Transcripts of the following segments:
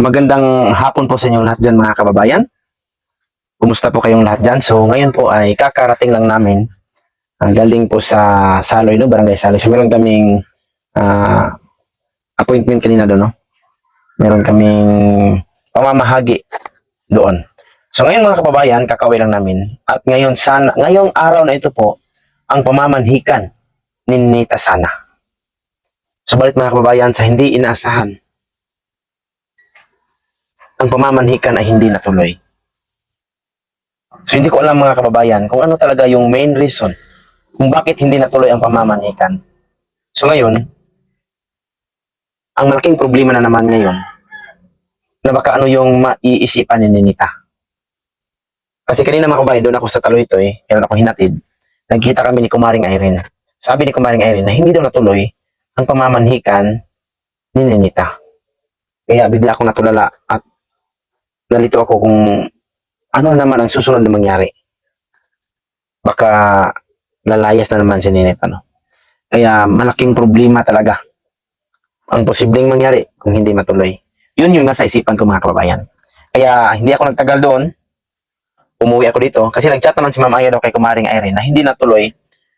Magandang hapon po sa inyong lahat dyan mga kababayan. Kumusta po kayong lahat dyan? So ngayon po ay kakarating lang namin. Galing po sa Saloy, no? Barangay Saloy. So meron kaming ah, appointment kanina doon, no? Meron kaming pamamahagi doon. So ngayon mga kababayan, kakauwi lang namin. At ngayong araw na ito po, ang pamamanhikan ni Nita Sana. Subalit mga kababayan, sa hindi inaasahan, ang pamamanhikan ay hindi natuloy. So hindi ko alam mga kababayan kung ano talaga yung main reason kung bakit hindi natuloy ang pamamanhikan. So ngayon, ang malaking problema na naman ngayon na baka ano yung maiisipan ni Ninita. Kasi kanina mga kababayan, doon ako sa Taloytoy, meron ako hinatid, nagkita kami ni Kumaring Irene. Sabi ni Kumaring Irene na hindi daw natuloy ang pamamanhikan ni Ninita. Kaya bigla akong natulala at nalito ako kung ano naman ang susunod na mangyari. Baka lalayas na naman si Ninita, no? Kaya malaking problema talaga ang posibleng mangyari kung hindi matuloy. Yun yung nasa isipan ko mga kababayan. Kaya hindi ako nagtagal doon. Umuwi ako dito kasi nagchat naman si Ma'am Aya daw kay Kumaring Irene na hindi natuloy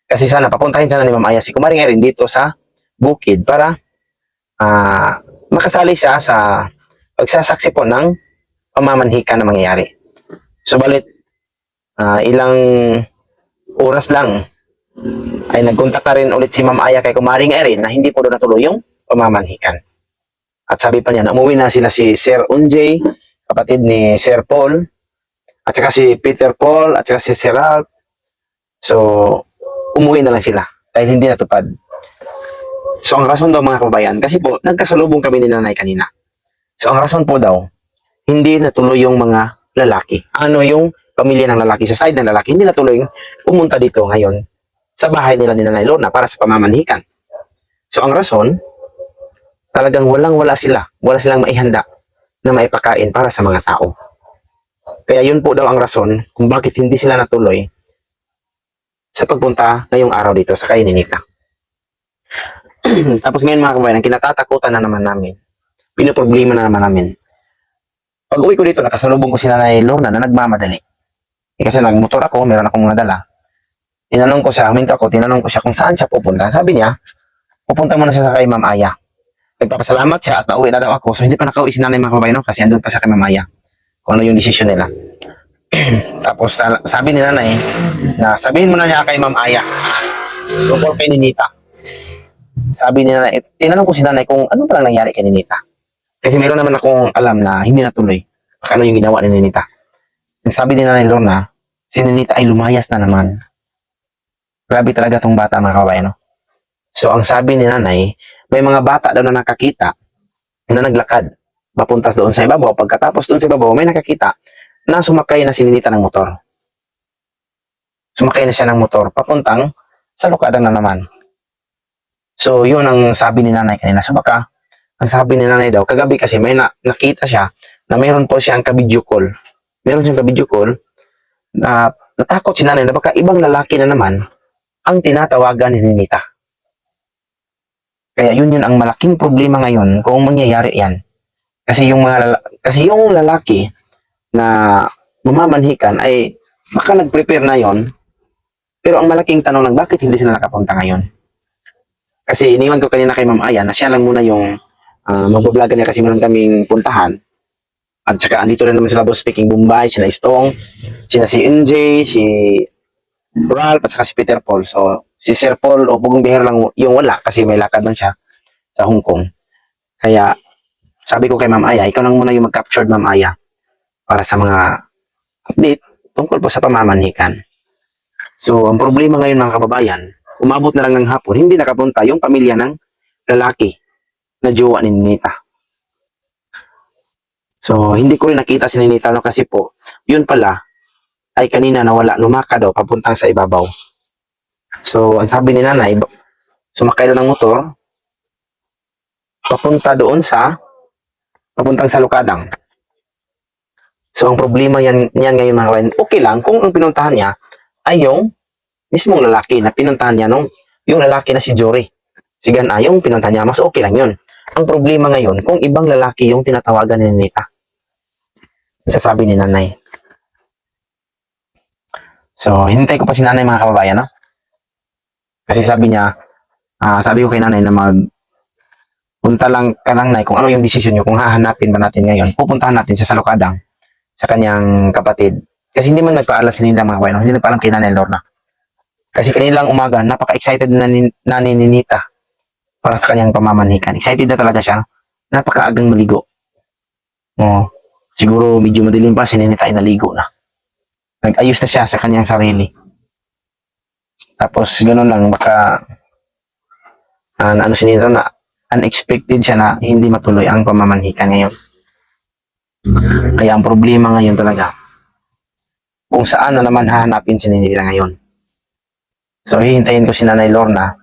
kasi sana papuntahin sana ni Ma'am Aya si Kumaring Irene dito sa bukid para makasali siya sa pagsasaksi po ng pamamanhikan na mangyayari. Subalit ilang oras lang ay nagkontak na rin ulit si Ma'am Aya kay Kumaring Irene na hindi po doon natuloy yung pamamanhikan. At sabi pa niya na umuwi na sila si Sir Unjay, kapatid ni Sir Paul, at saka si Peter Paul, at saka si Sir Ralph. So, umuwi na lang sila dahil hindi natupad. So, ang rason daw mga kababayan, kasi po, nagkasalubong kami ni nanay kanina. So, ang rason po daw, hindi natuloy yung mga lalaki. Ano yung pamilya ng lalaki, sa side ng lalaki, hindi natuloy pumunta dito ngayon sa bahay nila ni Nanay Lorna para sa pamamanhikan. So, ang rason, talagang wala silang maihanda na maipakain para sa mga tao. Kaya yun po daw ang rason kung bakit hindi sila natuloy sa pagpunta ngayong araw dito sa kay Ninita. Tapos ngayon mga kabayan, ang kinatatakutan na naman namin, pinoproblema na naman namin. Pag uwi ko dito, nakasalubong ko si Nanay Lorna na nagmamadali. Kasi nagmotor ako, meron akong mga dala. Tinanong ko siya kung saan siya pupunta. Sabi niya, pupunta muna siya sa kay Ma'am Aya. Nagpapasalamat siya at pauwi na daw ako. So hindi pa nakauwi si nanay mga kababayan, no? Kasi andun pa sa kay Ma'am Aya kung ano yung desisyon nila. Tapos sabi ni nanay na sabihin mo na niya kay Ma'am Aya tungkol kay Ninita. Sabi ni nanay, tinanong ko si nanay kung ano palang nangyari kay Ninita. Kasi meron naman akong alam na hindi natuloy ano yung ginawa ni Ninita. Sabi ni Nanay Lorna, si Ninita ay lumayas na naman. Grabe talaga tong bata mga kababayan, no? So ang sabi ni nanay, may mga bata daw na nakakita na naglakad papuntas doon sa ibabaw. Pagkatapos doon sa ibabaw, may nakakita na sumakay na si Ninita ng motor. Sumakay na siya ng motor papuntang sa lukadang na naman. So yun ang sabi ni nanay kanina. So baka ang sabi ni nanay daw, kagabi kasi may nakita siya na mayroon po siyang ka-video call. Meron siyang ka-video call na natakot si nanay na baka ibang lalaki na naman ang tinatawagan ni Ninita. Kaya yun ang malaking problema ngayon kung mangyayari yan. Kasi yung lalaki na mamamanhikan ay baka nag-prepare na yon. Pero ang malaking tanong lang, bakit hindi sila nakapunta ngayon? Kasi iniwan ko kanina kay Ma'am Aya na siya lang muna yung magbablagan niya kasi meron kaming puntahan. At saka andito rin naman sila boss speaking Bombay, sila Stong, sila si NJ, si Ralph, at saka si Peter Paul. So, si Sir Paul o Pugong Bihar lang yung wala kasi may lakad man siya sa Hong Kong. Kaya, sabi ko kay Ma'am Aya, ikaw lang muna yung mag-captured Ma'am Aya para sa mga update tungkol po sa pamamanhikan. So, ang problema ngayon mga kababayan, umabot na lang ng hapon, hindi nakapunta yung pamilya ng lalaki na jowa ni Ninita. So, hindi ko rin nakita si Ninita no, kasi po, yun pala, ay kanina nawala, lumaka daw, papuntang sa ibabaw. So, ang sabi ni nanay, sumakay daw ng motor, papuntang sa Lukadang. So, ang problema yan ngayon mga kabayan, okay lang kung ang pinuntahan niya ay yung mismong lalaki na pinuntahan niya yung lalaki na si Jory. Si Gana, yung pinuntahan niya, mas okay lang yun. Ang problema ngayon, kung ibang lalaki yung tinatawagan ni Ninita, sasabi ni nanay. So, hintay ko pa si nanay mga kababayan, no? Kasi sabi niya, sabi ko kay nanay na punta lang ka lang, nay, kung ano yung desisyon niyo, kung hahanapin ba natin ngayon, pupuntahan natin sa Salukadang, sa kanyang kapatid. Kasi hindi man nagpaalam si Ninita mga kababayan, no? Hindi nagpaalam kay nanay Lorna. Kasi kanilang umaga, napaka-excited na ni Ninita para sa kanyang pamamanhikan. Excited na talaga siya, no? Napakaagang maligo. Oh, siguro medyo madilim pa, si Ninita ay naligo na. Nag-ayos na siya sa kanyang sarili. Tapos ganoon lang, baka ano si Ninita na unexpected siya na hindi matuloy ang pamamanhikan ngayon. Kaya ang problema ngayon talaga, kung saan na naman hahanapin si Ninita ngayon. So hihintayin ko si Nanay Lorna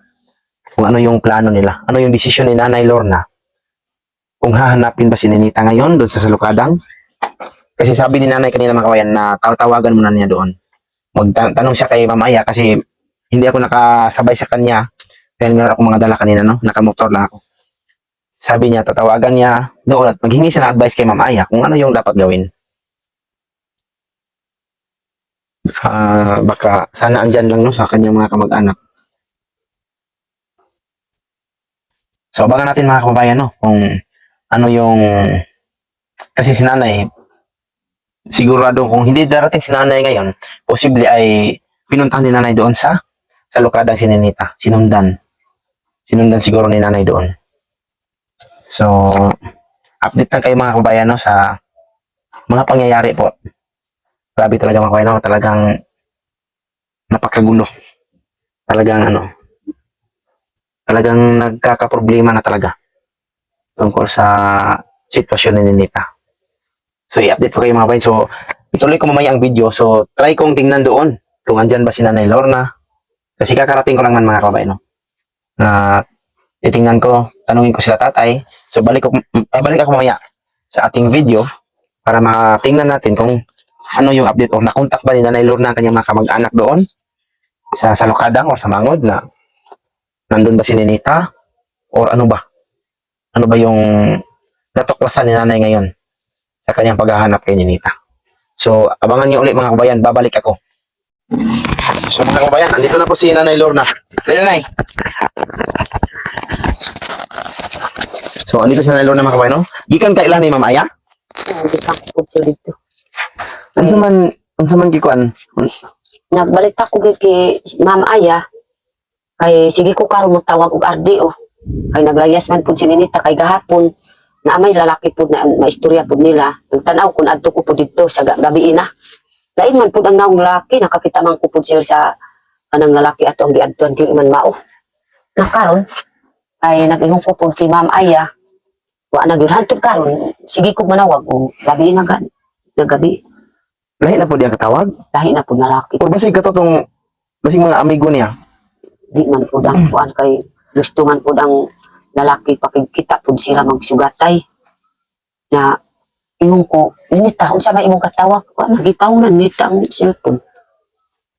kung ano yung plano nila, ano yung desisyon ni Nanay Lorna, kung hahanapin ba si Ninita ngayon doon sa Salukadang. Kasi sabi ni nanay kanina mga kawayan na tatawagan muna niya doon. Magtanong siya kay Mama Aya kasi hindi ako nakasabay sa kanya dahil meron akong mga dala kanina, no? Nakamotor lang ako. Sabi niya tatawagan niya doon at maghingi siya ng advice kay Mama Aya kung ano yung dapat gawin. Baka sana andyan lang, no, sa kanyang mga kamag-anak. So abangan natin mga kababayan, no, kung ano yung, kasi si nanay sigurado kung hindi darating si nanay ngayon, posible ay pinuntahan ni nanay doon sa Salukadang si Ninita. Sinundan siguro ni nanay doon. So, update lang kayo mga kabayan, no, sa mga pangyayari po. Grabe talaga mga kabayan, no, talagang napakagulo. Talagang nagkakaproblema na talaga tungkol sa sitwasyon ni Ninita. So, i-update ko kayo mga kabayan. So, ituloy ko mamaya ang video. So, try kong tingnan doon kung andyan ba si Nanay Lorna. Kasi kakarating ko lang man mga kabayan, no, na titingnan ko, tanungin ko sila tatay. So, balik ako mamaya sa ating video para matingnan natin kung ano yung update o nakontak ba ni Nanay Lorna ang kanyang mga kamag-anak doon sa Salukadang o sa Mangod na nandun ba si Ninita or ano ba? Ano ba yung natuklasan ni nanay ngayon sa kanyang paghahanap kay Ninita? So, abangan niyo ulit mga kabayan, babalik ako. So mga kabayan, andito na po si Nanay Lorna. Nanay. So, andito si Nanay Lorna mga kabayan, no? Gikan ka ilan ni Ma'am Aya? Gitakot siya dito. Unsa man gikuan? Nagbalik ako kay Ma'am Aya. Kay sige ko karon mo tawag og RDO. Kay naglayas man pud si Ninita kay gahapon na may lalaki pud na maistorya pud nila. Nagtanaw kun adto ko pud dito sa gabi na. Lain man pud ang naong lalaki, nakakita man ko pud siya sa kanang lalaki ato ang giadtuan dili man mao. Na karon ay nag-ingon ko pud kay Ma'am Aya. Wa na gyud hantod karon, sige ko manawag og gabi na gan. Gabi. Lahi na po diyan katawag? Lahi na pud lalaki. O basig katotong basig mga amigo niya. Di man pud ang kuan kay gusto man pud ang lalaki pakigkita pud sila magsugatay. Na ingon ko, Ninita, unsa may imong katawag? Wa nagitawnan nita ang cellphone.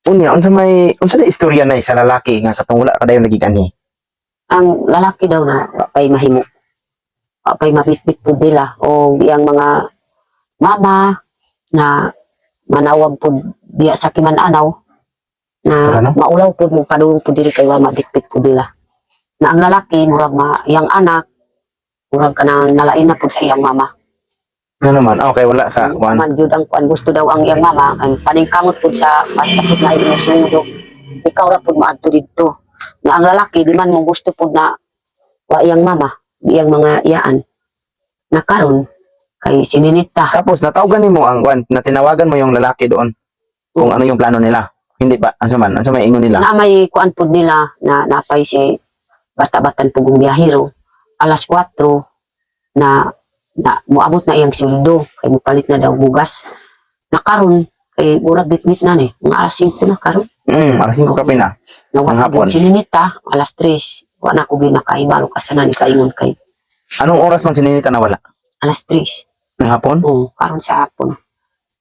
Unya, unsa na istorya na sa lalaki nga katong wala ka dayon nagigani? Ang lalaki daw na wa pay mahimo. Wa pay mabitbit pud nila o iyang mga mama na manawag pud diya sa Kiman-Anaw na Ano? maulaw pud mo padulong pud diri kay wa mabitbit pud nila. Na ang lalaki murag iyang anak murag kanang nalain na pud sa iyang mama. Ano naman? Okay, wala ka. Kuan. Man gyud ang kuan gusto daw ang iyang mama ang paningkamot pud sa patasok na iyang sundo. Ikaw ra pud maadto didto. Na ang lalaki di man mo gusto pud na wa iyang mama, iyang mga iyaan. Na karon kay si Ninita. Tapos natawagan nimo ang kuan, na tinawagan mo yung lalaki doon kung ano yung plano nila. Hindi ba? Ansa may ingon nila? Na may kuan pud nila na napay si bata-batan pugong biyahero. Alas 4 na moabot na iyang sweldo kay mupalit na daw bugas. Na karon kay murag bitbit na ni, mga alas 5 na karon. Alas 5 ka na. Ang hapon. Nawala si Ninita, alas 3. Wala ko ginakaibalo kasanan ni kaingon kay Anong oras man si Ninita nawala? alas 3. Ng hapon? Oo, karon sa hapon.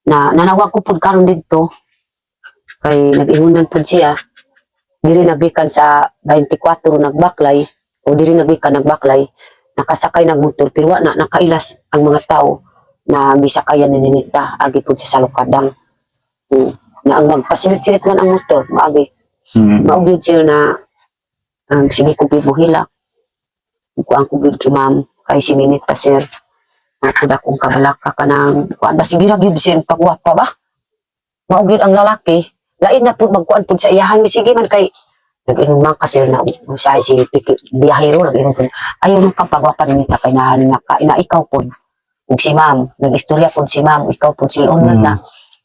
Na nanawag ko pud karon didto kay nag-ingunan pud siya. Diri nagikan sa 24 nagbaklay o diri nagikan nagbaklay nakasakay ng motor pero wa na nakailas ang mga tao na gisakayan ni Ninita agi pud sa salukadang. Na ang magpasilit-silit man ang motor maagi maugid sila na ang sige ko buhila ko ang kubid kay ma'am kay si Ninita sir nakuda kong kabalaka ka ng kuan ba sige ra gyud sir pagwapa ba maugid ang lalaki lain na pud magkuan pud sa iyahan sige man kay nag-inumang kasi na usay si biyahero nag-inum po ayaw nung kapagwapa ni Nita kay nahalin na ikaw po ug si ma'am nag-istorya po si ma'am ikaw po silon na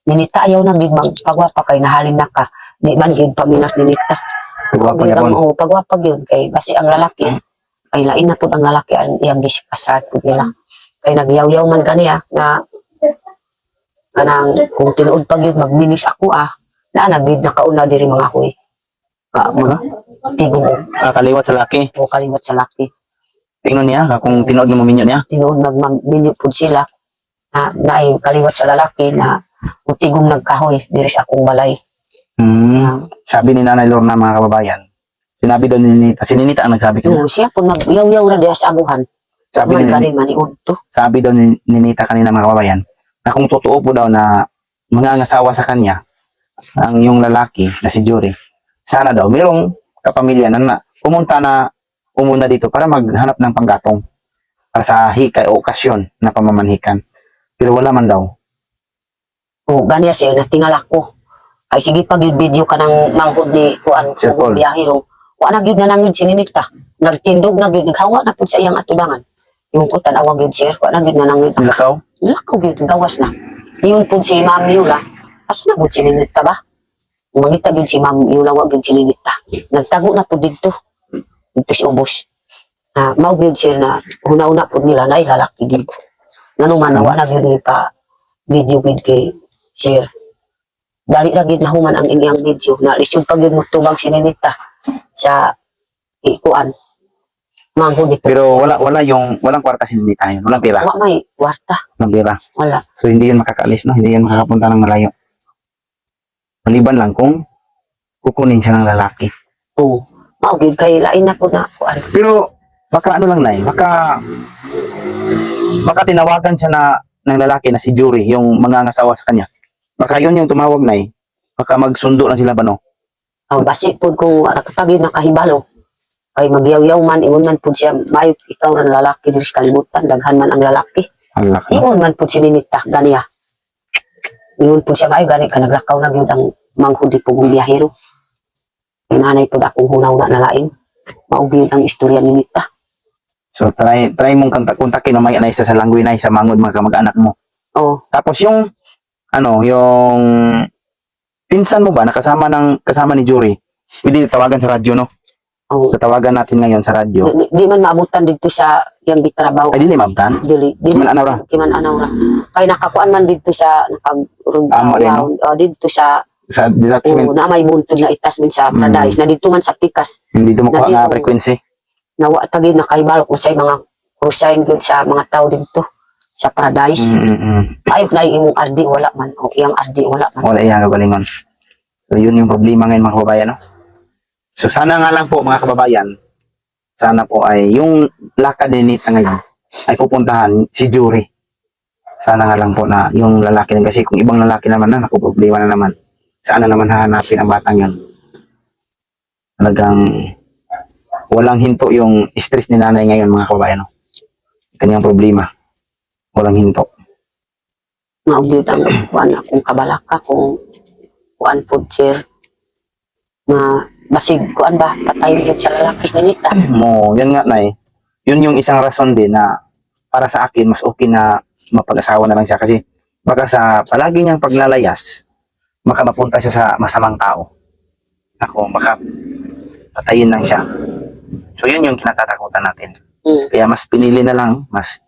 Ninita ayaw na gid magpagwapa kay nahalin na ka di man gid paminat ni Nita pagwapa gyud kay basi ang lalaki ay lain na po ang lalaki ang iyang gisikasat po nila kay nagyaw-yaw man kaniya na kanang kung tinuod pa gyud magminis ako na nagid na kauna diri mga kuy tigong kaliwat sa laki. o kaliwat sa laki. Tingon niya, kung tinood mo minyo niya. Tinuod nagmaminyo po sila na ay kaliwat sa lalaki na utigong nagkahoy diri sa akong balay. Sabi ni Nanay Lorna mga kababayan, sinabi daw ni Ninita, si Ninita ang nagsabi kanina. Siya po nagyaw-yaw ra diha sa amuhan. Sabi daw ni Ninita kanina mga kababayan, na kung totoo po daw na mga asawa sa kanya, ang yung lalaki na si Jory, sana daw mayroong kapamilya na umuna dito para maghanap ng panggatong para sa hikay o okasyon na pamamanhikan. Pero wala man daw. O ganiya siya natingala ko. Ay sige pag yung video ka ng manghod ni kuan Sir Paul. biyahero. Kuan na gyud na nangid si Ninita. Nagtindog na gyud naghawa na pud sa iyang atubangan. Yung ko tanawa gyud sir, kuan na gyud na nangid. Nilakaw? Lakaw gyud gawas na. Yun pud si Ma'am Yula. Asa na pud si Ninita ba? Mangita gyud si Ma'am Yula wa gyud si Ninita. Nagtago na pud didto. Dito si ubos. Mao gyud sir na una-una pud nila na lalaki gyud. Ngano man nawa na gyud ni pa video gyud kay sir. Dali ra gyud nahuman ang iyang video na lisod pa gyud mo tubag si Ninita sa ikuan. Manghod dito. Pero walang kwarta si Ninita yun. Walang pera. Wa may kwarta. Walang pera. Wala. So hindi yun makakaalis, no? Hindi yun makakapunta ng malayo. Maliban lang kung kukunin siya ng lalaki. Oo. Mao gyud kay lain na pud na kuan. Pero baka ano lang nay, baka tinawagan siya ng lalaki na si Jory, yung mga asawa sa kanya. Baka yun yung tumawag nay. Baka magsundo lang sila ba no? Basi pud kung kapag yun nakahibalo kay magyaw-yaw man ingon man pud siya mayo ikaw ra lalaki diri sa kalibutan daghan man ang lalaki. Allah ka. Ingon man pud si Ninita ganiya. Ingon pud siya mayo gani ka naglakaw na gyud ang manghod di pugong biyahero. Inanay pud akong hunaw na lain. Mao gyud ang istorya ni Ninita. So try mong kontakin mamaya na isa sa langgoy na sa mangod mga kamag-anak mo. Oh, Tapos yung yung pinsan mo ba nakasama ni Jory? Pwede tawagan sa radyo no? oh. Tatawagan natin ngayon sa radyo. Di man maabutan dito sa yang gitrabaho. Ay dili mabtan. Dili Kiman anaw ra. Kiman anaw ra. Kay nakakuan man dito sa Tama rin, no? dito sa Sa detachment. na may buntod na itas min sa Paradise na dito man sa Pikas. Hindi mo kuha nga Nandito. frequency. Nawa tagid na kay balok mo sa mga cruising good sa mga tao dito sa Paradise. Ayok na imong RD wala man o iyang RD wala man. Wala iya gabalingon. So yun yung problema ngayon mga kababayan no. So sana nga lang po mga kababayan, sana po ay yung lakad ni Nita ngayon ay pupuntahan si Jory. Sana nga lang po na yung lalaki na kasi kung ibang lalaki naman na problema na naman. Saan na naman hahanapin ang batang yan? Talagang walang hinto yung stress ni nanay ngayon mga kababayan no. Kanyang problema. Walang hinto. Maugyod ang kuan akong kabalaka kung kuan po sir na basig kuan ba patay gyud sa lalaki ni Nita. Yan nga nay. Yun yung isang rason din na para sa akin mas okay na mapag-asawa na lang siya kasi baka sa palagi niyang paglalayas baka mapunta siya sa masamang tao. Ako, baka patayin lang siya. So yun yung kinatatakutan natin. Kaya mas pinili na lang, mas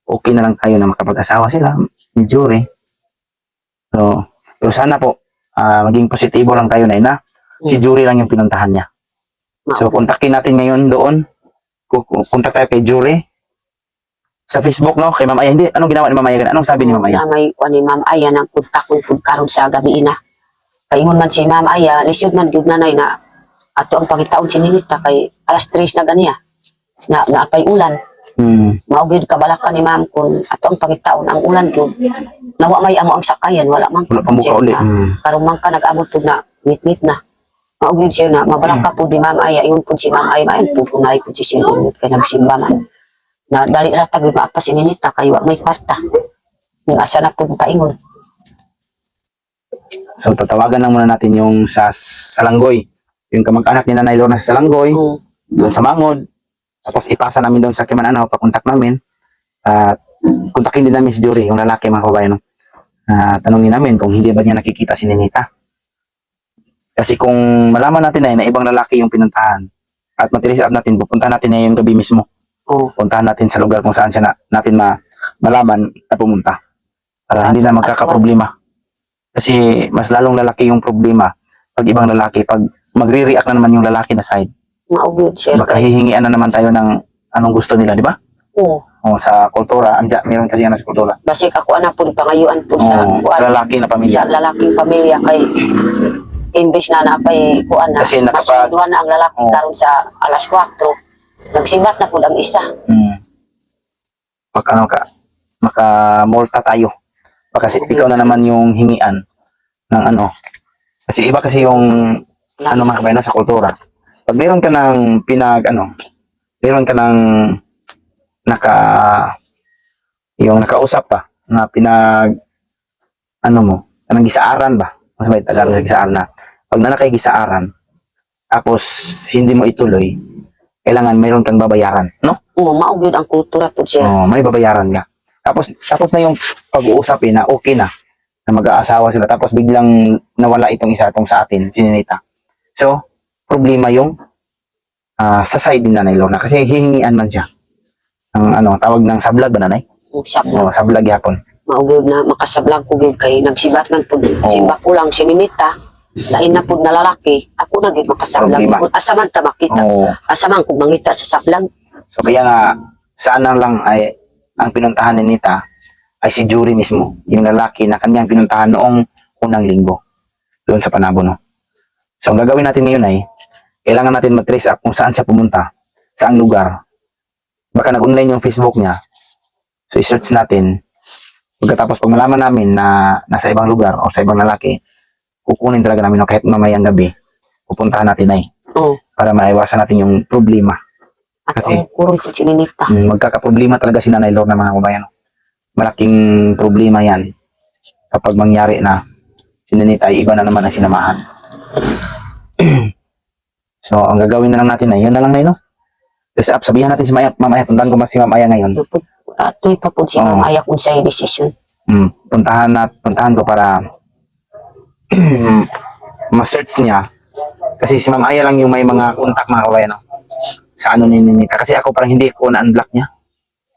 okay na lang tayo na makapag-asawa sila ni Jory. So, pero sana po maging positibo lang tayo na si Jory lang yung pinuntahan niya. So kontakin natin ngayon doon. Kontak tayo kay Jory. Sa Facebook no, kay Ma'am Aya. Hindi, anong ginawa ni Ma'am Aya? Anong sabi ni Ma'am Aya? May kuan ni Ma'am Aya nang kontakon pud karon sa gabi ina. Kay ingon man si Ma'am Aya, lisod man gyud nanay na ato ang pangitaon si Ninita kay alas 3 na ganiya. Na apay ulan. Mao gyud kabalakan ni ma'am kun ato ang pangitaon ang ulan gyud. Nawa may amo ang sakayan wala man Wala pa muka uli. karon man ka nag-amot pud na mit na. Mao gyud siya na mabalaka pud ni ma'am Aya ingon pud si ma'am Aya maayong pud unay pud si Sinunod kay nagsimba man. Na dali ra tag pa si Ninita kay wa may kwarta. Ning asa na pud paingon. So tatawagan lang muna natin yung sa Salanggoy. Yung kamag-anak ni Nanay Lorna sa Salanggoy, doon sa Mangod. Tapos ipasa namin doon sa Kimananaw, pakontak namin. At kontakin din namin si Jory, yung lalaki mga kabayan. Tanungin namin kung hindi ba niya nakikita si Ninita. Kasi kung malaman natin na ibang lalaki yung pinuntahan at matilis up natin, pupuntahan natin na yung gabi mismo. Puntahan natin sa lugar kung saan siya natin malaman na pumunta. Para hindi na magkakaproblema. Kasi mas lalong lalaki yung problema pag ibang lalaki, pag magre-react na naman yung lalaki na side. Mao gyud siya. Baka hihingian na naman tayo ng anong gusto nila, di ba? Oo. O, sa kultura, meron kasi yan sa kultura. Basik ako ana pud pangayuan pud sa Sa lalaki na pamilya. sa lalaking pamilya kay imbes na napay kuan na Kasi mas duha na ang lalaki karon sa alas 4 nagsibat na pud ang isa. Baka makamulta tayo. Baka ikaw na naman yung hingian ng ano. Kasi iba kasi yung mga kabayan sa kultura. Pag meron ka ng meron ka ng nakausap pa na kanang gisaaran ba? Mas may Tagalog sa gisaaran na. Pag nanakay gisaaran, tapos hindi mo ituloy, kailangan mayroon kang babayaran, no? Oo, mao gyud ang kultura pud siya. May babayaran ka. Tapos na yung pag-uusap na okay na mag-aasawa sila. Tapos biglang nawala itong sa atin, si Ninita. So, problema yung sa side ni Nanay Lorna kasi hihingian man siya. Ang tawag ng sablag ba, Nanay? Sablag yapon. Mao gyud na makasablag ko gyud kay nagsibat man pud. Simba ko lang si Ninita. Lain na pud na lalaki, ako na gyud makasablag. Asa man ta makita. Asa man kung mangita sa sablag. So kaya nga sana lang ay ang pinuntahan ni Nita ay si Jory mismo, yung lalaki na kanyang pinuntahan noong unang linggo doon sa Panabo, no? So ang gagawin natin ngayon ay kailangan natin mag-trace up kung saan siya pumunta, saang lugar. Baka nag-online yung Facebook niya. So i-search natin. Pagkatapos pag malaman namin na nasa ibang lugar o sa ibang lalaki, kukunin talaga namin kahit mamayang gabi, pupuntahan natin ay para maiwasan natin yung problema. Kasi kurong pud si Ninita. Magkakaproblema talaga si Nanay Lorna, mga kabayan. Malaking problema yan kapag mangyari na si Ninita ay iba na naman ang sinamahan. So ang gagawin na lang natin ay yun na lang na, no? Kasi sabihan natin si Ma'am Aya, puntahan ko si Ma'am Aya ngayon. Atoy pa pud si Ma'am Aya kung sa'yo decision. Puntahan ko para ma-search niya. Kasi si Ma'am Aya lang yung may mga contact, mga kabayan, no? Sa ni Ninita. Kasi ako parang hindi ko na-unblock niya.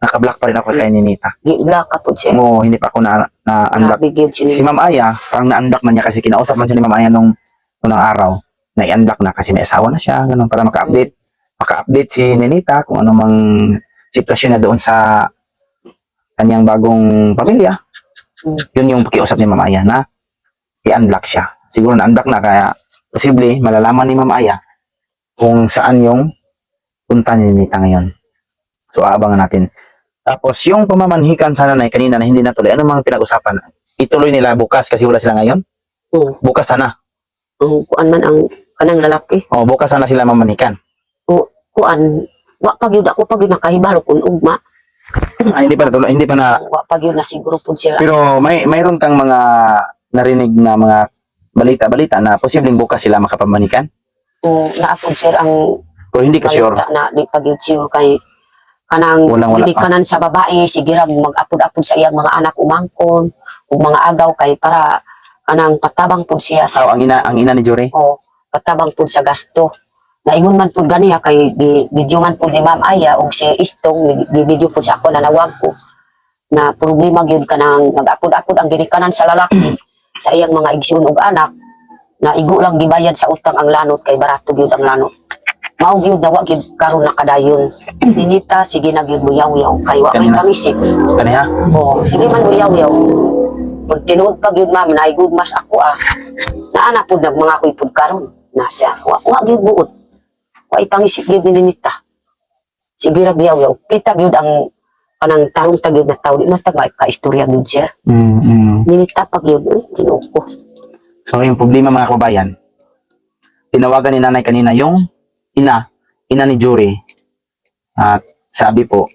Naka-block pa rin ako kay Ninita. Block ka po siya. Oo, hindi pa ako na-unblock. Si Ma'am Aya, parang na-unblock na niya kasi kinausap man siya ni Ma'am Aya nung unang araw. Na-unblock na kasi may asawa na siya. Ganun, para maka-update si Ninita kung ano mang sitwasyon na doon sa kanyang bagong pamilya. Yun yung pakiusap ni Ma'am Aya na i-unblock siya. Siguro na-unblock na kaya posible malalaman ni Ma'am Aya kung saan yung punta ni Ninita ngayon. So, aabangan natin. Tapos, yung pamamanhikan sa nanay kanina na hindi natuloy, ano mga pinag-usapan? Ituloy nila bukas kasi wala sila ngayon? Bukas sana. Kuan man ang kanang lalaki. Bukas sana sila mamanhikan. Kuan, wa pag yun ako pag yun nakahibalo kung ugma. Hindi pa natuloy, hindi pa na... Wa pag yun na siguro po sila. Pero mayroon kang mga narinig na mga balita na posibleng bukas sila makapamanhikan? Naapod sir ang Pero hindi ka sure. Na di pag yun sure kay kanang kanan sa babae sige ra mag-apod-apod sa iyang mga anak umangkon ug mga agaw kay para kanang patabang pud siya sa ang ina ni Jory. patabang pud sa gasto. Naingon man pud ganiya kay video man pud ni Ma'am Aya ug si Istong video pud sa ako na nawag ko na problema gyud kanang mag-apod-apod ang ginikanan sa lalaki sa iyang mga igsoon ug anak na igo lang gibayad sa utang ang lanot kay barato gyud ang lanot. Mao gyud na wa gyud karon nakadayon. Ninita sige na gyud buyaw-yaw kay wa may pangisip. Kaniha? Sige man buyaw-yaw. Pag tinuod pa gyud ma'am na good mas ako naana pud mga kuy pud karon na siya wa gyud buot. Wa ipangisip gyud ni Ninita. sige ra yaw kita gyud ang kanang tarong tagyud na tao di man tag ka istorya gyud sir. Ninita pag yun Ginoo ko. So yung problema mga kabayan, tinawagan ni nanay kanina yung ina ni Jory. At sabi po,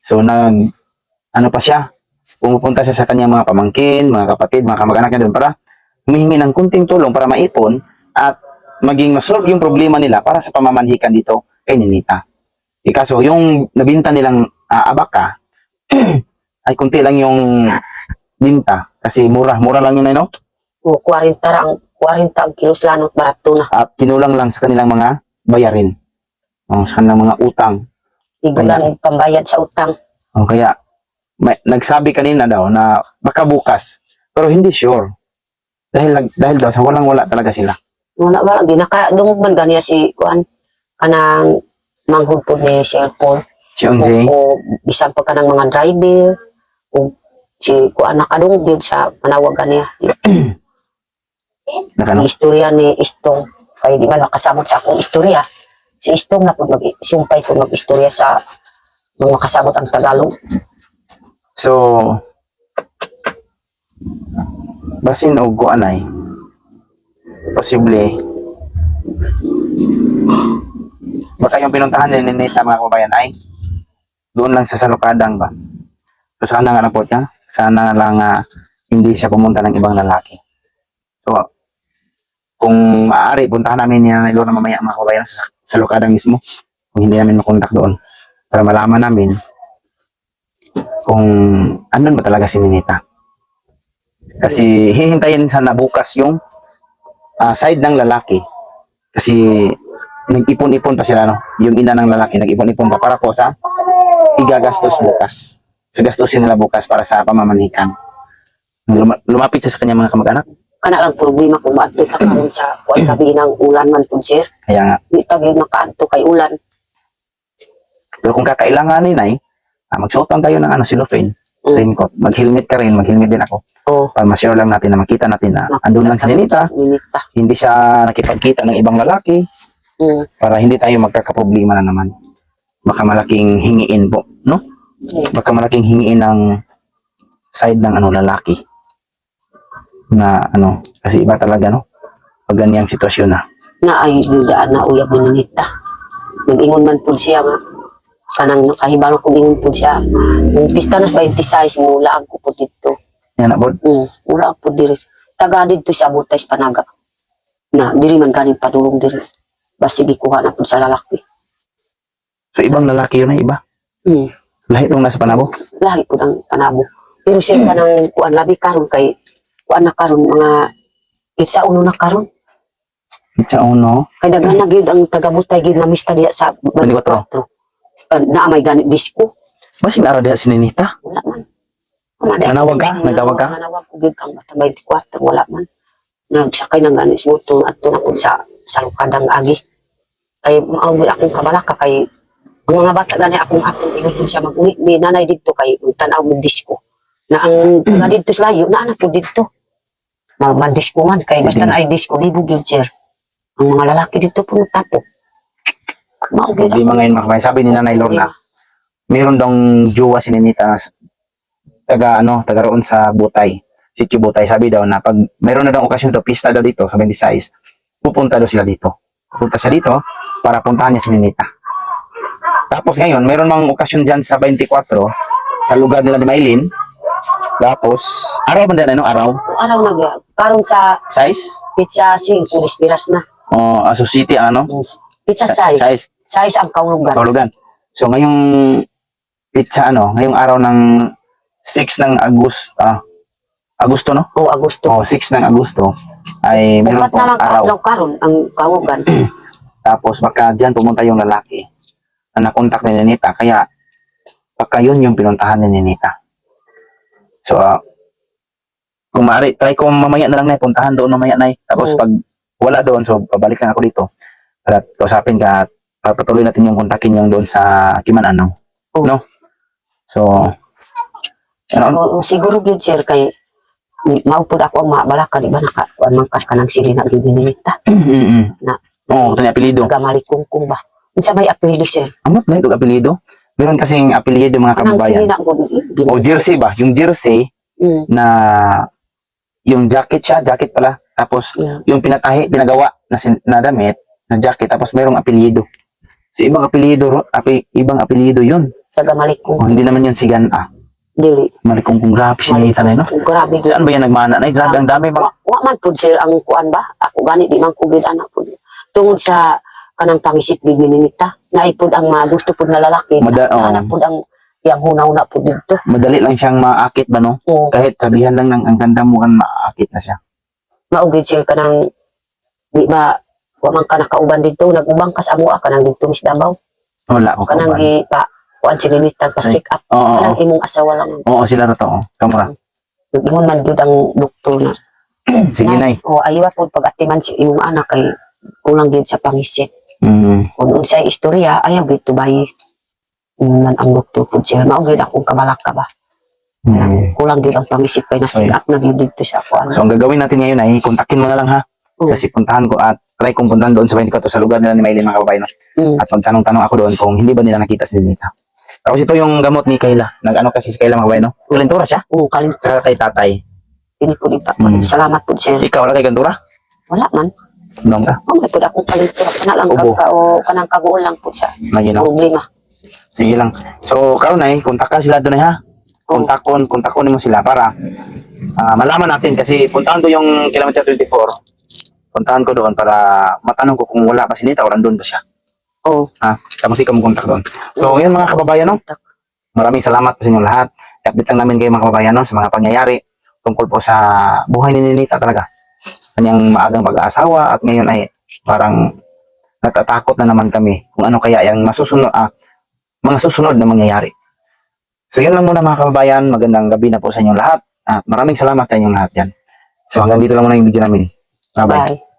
so ano pa siya, pumupunta siya sa kanyang mga pamangkin, mga kapatid, mga kamag-anak niya doon para humihingi ng kunting tulong para maipon at maging masolve yung problema nila para sa pamamanhikan dito kay Ninita. Kaso yung nabinta nilang abaka ay kunti lang yung binta kasi mura lang yun, no? O 40 ang kilos lanot barato na. At kinulang lang sa kanilang mga bayarin. Sa kanilang mga utang. Igulan ang pambayad sa utang. Kaya nagsabi kanina daw na baka bukas pero hindi sure. Dahil daw sa walang-wala talaga sila. Wala ginakadungog man ganiya si kuan kanang manghud po ni cellphone. Si Onjay. O bisan pa kanang mga driver o si kuan nakadungog gyud sa panawagan niya. Nakano? Istorya ni Istong kay di ba nakasamot sa akong istorya. Si Istong na po sumpay ko mag-istorya sa mga kasabot ang Tagalog. So basin og kuan ay posible baka yung pinuntahan ni Ninita mga kabayan ay doon lang sa Salukadang ba. So sana nga na po niya, sana lang hindi siya pumunta ng ibang lalaki. So kung maaari, puntahan namin yan na mamaya mga kabayan sa Salukadang mismo kung hindi namin makontak doon para malaman namin kung andun ba talaga si Ninita. Kasi hihintayin sana bukas yung side ng lalaki. Kasi nag-ipon-ipon pa sila, no? Yung ina ng lalaki, nag-ipon-ipon pa para po sa igagastos bukas. Sa gastusin nila bukas para sa pamamanhikan. Lumapit siya sa kanya mga kamag-anak. Kana lang problema kung maadto ta karon sa kuan gabi ng ulan man pud sir. Kaya nga. Di ta gyud makaadto kay ulan. Pero kung kakailanganin ay, magsuotan tayo ng cellophane. Raincoat. Mag-helmet ka rin, mag-helmet din ako. Oh, Para ma-share lang natin na makita natin na andun lang si Ninita. Hindi siya nakipagkita ng ibang lalaki. Para hindi tayo magkakaproblema na naman. Baka malaking hingiin po, no? Baka malaking hingiin ng side ng lalaki. Na kasi iba talaga, no? Pag ganyang sitwasyon na. Na ay daan na uyab ni Ninita. Nag-ingon man pud siya nga kanang nakahibalo kung ingon pud siya. Yung pista nas 26 mula ang ko dito. Yan na, Bod. Mula po diri. Taga dito sa Butay Panaga. Na diri man ganing padulong diri. Basi gikuha na pud sa lalaki. So ibang lalaki yun ay iba. Lahi itong nasa Panabo. Lahi pud ang Panabo. Pero siya kanang kuan labi karon kay kuan na karon mga itsa uno na karon. Itsa uno. Kay daghan na gyud ang taga Butay gyud na mista diya sa 24. Na may ganit disco. Basing araw diha si Ninita. Wala man. Nanawag ka? Nagtawag ka? Nanawag ko gyud ang bata 24 wala man. Nagsakay ng ganis motor at na pud sa Salukadang agi. Kay maawid akong kabalaka kay ang mga bata gani akong ingon siya mag-uwi ni nanay dito kay tan-aw mo disco. Na ang taga dito sa layo na anak po dito. Mag-disco man kay basta na ay disco libo gyud sir. Ang mga lalaki dito po nagtapo. Problema ngayon mga kabayan. Sabi ni Nanay Lorna, meron dong jowa si Ninita taga roon sa Butay. Sitio Butay. Sabi daw na pag meron na daw okasyon daw, pista daw dito sa 26, pupunta daw sila dito. Pupunta siya dito para puntahan niya si Ninita. Tapos ngayon, meron mang okasyon dyan sa 24 sa lugar nila ni Maylin. Tapos, araw ba din araw? Araw na ba? Karon sa Size? pizza 5 piras na. Aso City, Pizza size. Size ang kaulugan. Kaulugan. So, ngayong pizza, ngayong araw ng 6 ng Agosto, no? O Agosto. 6 ng Agosto ay meron Upat pong na lang araw. adlaw karon ang kaulugan. Tapos, baka dyan pumunta yung lalaki na nakontak ni Ninita. Kaya, baka yun yung pinuntahan ni Ninita. So, kung maaari, try ko mamaya na lang na puntahan doon mamaya na. Tapos, pag wala doon, so, pabalikan ako dito. At kausapin ka at patuloy natin yung kontakin yung doon sa Kimananaw. No? So, siguro gyud sir kay maupod ako ang mabalaka di ba nakakuan man ka kanang sili na gyud ni Ninita. Oo, ito niya apelido. Gamali kungkung ba. Unsa may apelyido sir? Amot na itong apelyido. Meron kasing apelyido mga Anang kababayan. sinina ko. O jersey ba? Yung jersey Mm. na yung jacket siya, jacket pala. Tapos Yeah. yung pinagawa na damit, na jacket, tapos merong apelyido. Si ibang apelyido, ibang apelyido yun. Taga Malikong. O, hindi naman yun si Gan-a. Dili. Malikong kung grabe sinita na yun, no? Grabe. Saan ba yan nagmana na? Grabe, ang dami mga... Wa man pud sir ang kuan ba? Ako gani di man ko gid anak pud. Tungod sa kanang pangisip gid ni Nita, naipod ang mga gusto pud na lalaki. Oo. Anak pud ang yang hunaw na pud dito. Madali lang siyang maakit ba, no? O Kahit sabihan lang ng ang ganda mo kan maakit na siya. maugid sir kanang di ba wa man ka nakauban dito, nagubang ka sa amoa kanang dito mis Davao. Wala ko Kanang ba? gi pa kuan si Nita ka sick up. Oo, oo. Kanang imong asawa lang. Oo, sila totoo. Kamura. Ingon man gyud ang doktor na. Sige, Nay. O ayaw pud pag-atiman si imong anak kay kulang gyud sa pangisip. Mm. Kung unsay istorya ayaw gyud tubayi. Ingon man ang doktor pud siya mao gyud akong kabalaka ba. Mm. Kulang gyud ang pangisip kay nasigap na gyud dito sa kuan. So, ang gagawin natin ngayon ay kontakin mo na lang, ha? Oo. Kasi puntahan ko at try kong puntahan doon sa 24 sa lugar nila ni Maylin, mga kababayan, no? Mm. At magtanong-tanong ako doon kung hindi ba nila nakita si Nita. Tapos ito yung gamot ni Kayla. Nag-ano kasi si Kayla, mga kababayan, no? Kalentura siya. Oo, kalin Sa kay tatay. ini po dito. Mm. Salamat po sir. Ikaw, wala kay gantura? Wala man. Nung ka? Oh, may po akong kalintura kana lang Ubo. ka o kanang kaguol lang po sa Maginaw. problema. Sige lang. So, karon ay kontakan sila doon, ha? Kontakon mo sila para malaman natin kasi puntahan ko yung kilometer 24. Puntahan ko doon para matanong ko kung wala pa si Nita o nandun ba siya. Oh. Ha? Tapos ikaw mag-contact doon. So, yun mga kababayan, no? Maraming salamat sa inyo lahat. I-update lang namin kayo mga kababayan, no? Sa mga pangyayari tungkol po sa buhay ni Nita talaga. Kanyang maagang pag-aasawa at ngayon ay parang natatakot na naman kami kung ano kaya yung mga susunod na mangyayari. So yun lang muna mga kababayan, magandang gabi na po sa inyong lahat at maraming salamat sa inyong lahat dyan. So hanggang dito lang muna yung video namin. Bye-bye. Bye.